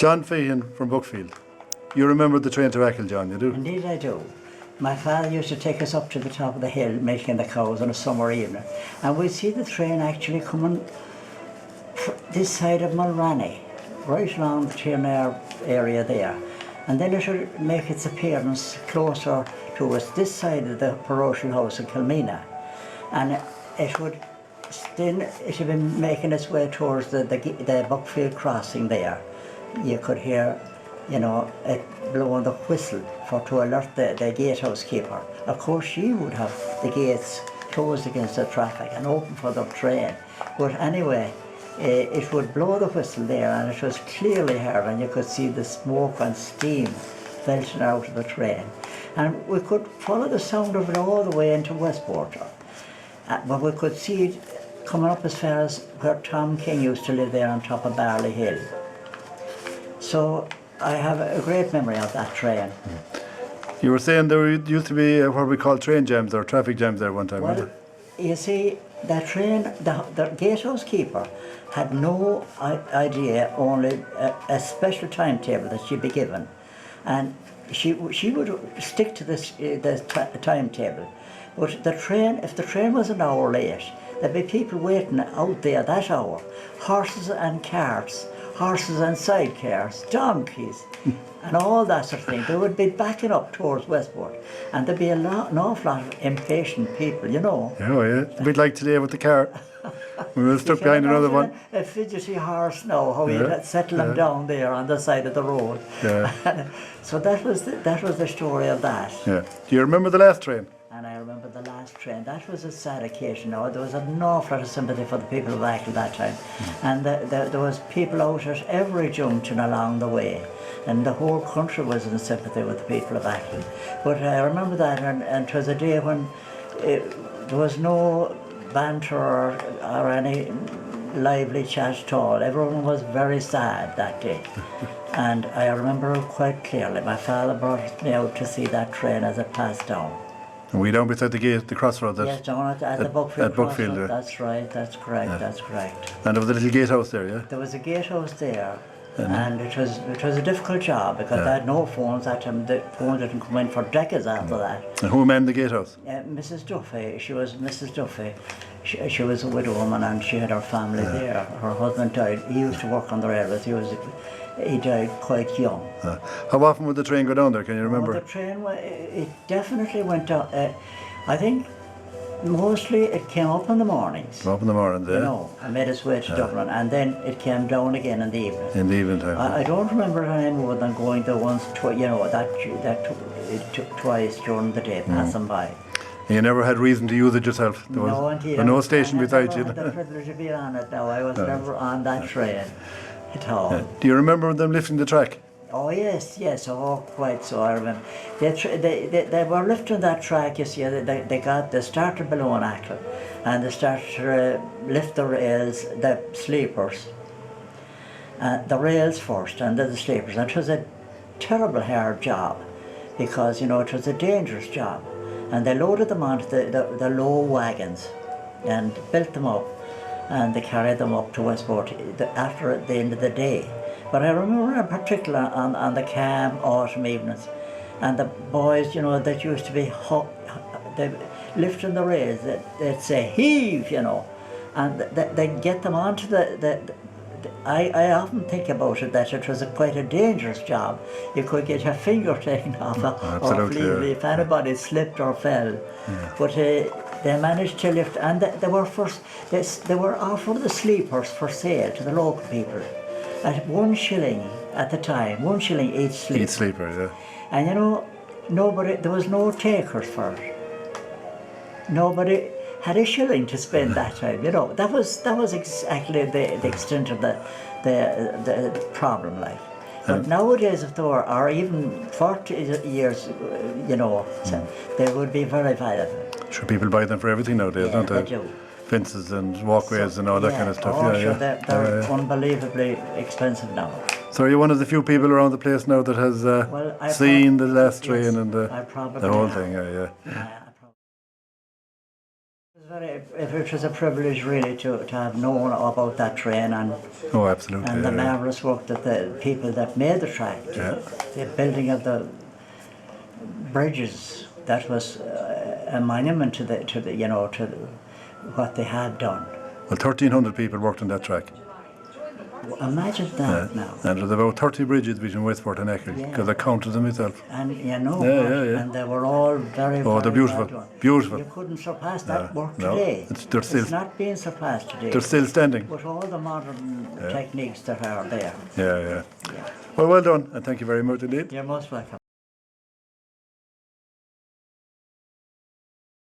John Feehan from Buckfield. You remember the train to Achill, John, you do? Indeed I do. My father used to take us up to the top of the hill, milking the cows on a summer evening, and we'd see the train actually coming this side of Mulchrone, right along the Kilmeena area there. And then it would make its appearance closer to us, this side of the parochial house in Kilmeena. And it would have been making its way towards the Buckfield crossing there. You could hear, you know, it blowing the whistle to alert the gatehouse keeper. Of course, she would have the gates closed against the traffic and open for the train. But anyway, it would blow the whistle there, and it was clearly heard, and you could see the smoke and steam belching out of the train. And we could follow the sound of it all the way into Westport. But we could see it coming up as far as where Tom King used to live there on top of Barley Hill. So I have a great memory of that train. You were saying there used to be what we call train jams or traffic jams there one time, well, you see, that train, the gatehouse keeper had no idea, only a special timetable that she'd be given. And she would stick to the timetable. But the train, if the train was an hour late, there'd be people waiting out there that hour. Horses and carts, horses and sidecars, donkeys, and all that sort of thing. They would be backing up towards Westport, and there'd be an awful lot of impatient people, you know. Oh yeah, a bit like today with the car. We were stuck behind another one. A fidgety horse now, how you'd settle them down there on the side of the road. Yeah. So that was the story of that. Yeah. Do you remember the last train? And I remember the last train. That was a sad occasion. Now, there was an awful lot of sympathy for the people of Achill that time. And there was people out at every junction along the way. And the whole country was in sympathy with the people of Achill. But I remember that, and it was a day when there was no banter or any lively chat at all. Everyone was very sad that day. And I remember it quite clearly. My father brought me out to see that train as it passed down. And we down beside the gate, the crossroads. Yes, down at the Buckfield. Buckfield, That's right, that's correct, that's correct. And there was a little gatehouse there, yeah? There was a gatehouse there, and it was a difficult job because I had no phones that time. The phone didn't come in for decades after that. And who manned the gatehouse? Mrs. Duffy. She was Mrs. Duffy. She was a widow woman, and she had her family there. Her husband died. He used to work on the railways. He died quite young. How often would the train go down there? Can you remember? The train, it definitely went down. I think mostly it came up in the mornings. Up in the morning, yeah. You know, and made its way to Dublin, and then it came down again in the evening. In the evening time. I don't remember any more than going there once, you know, it took twice during the day, passing by. And you never had reason to use it yourself? No, indeed. There was no station beside you? I had the privilege of being on it now. I was never on that train at all. Yeah. Do you remember them lifting the track? Oh yes, oh quite so. I remember. They were lifting that track. You see, they started below in Achill, and they started to lift the rails, the sleepers, the rails first, and then the sleepers. And it was a terrible hard job, because you know it was a dangerous job, and they loaded them onto the low wagons, and built them up, and they carried them up to Westport after the end of the day. But I remember in particular on the calm autumn evenings, and the boys, you know, that used to be lifting the rails, they'd say, heave, you know, and they'd get them onto I often think about it that it was quite a dangerous job. You could get your finger taken off if anybody slipped or fell. Yeah. But they managed to lift, and they were offered the sleepers for sale to the local people at 1 shilling at the time, 1 shilling each sleeper. Each sleeper, yeah. And you know, there was no takers for it. Nobody had a shilling to spend that time, you know. That was exactly the extent of the problem, like. But nowadays, if there were, or even 40 years, you know, they would be very valuable. Sure, people buy them for everything nowadays, don't they? They do. Fences and walkways and all that kind of stuff. They're unbelievably expensive now. So are you one of the few people around the place now that has seen the last train and the whole thing? Yeah. It was very it was a privilege really to have known about that train Oh, absolutely. and the marvellous work that the people that made the track, the building of the bridges, that was a monument to what they had done. Well, 1,300 people worked on that track. Imagine that now. And there was about 30 bridges between Westport and Achill, because I counted them myself. And and they were all very, they're beautiful. well done. Beautiful. You couldn't surpass that work no. today. It's not being surpassed today. They're still standing. With all the modern techniques that are there. Yeah. Well done, and thank you very much indeed. You're most welcome.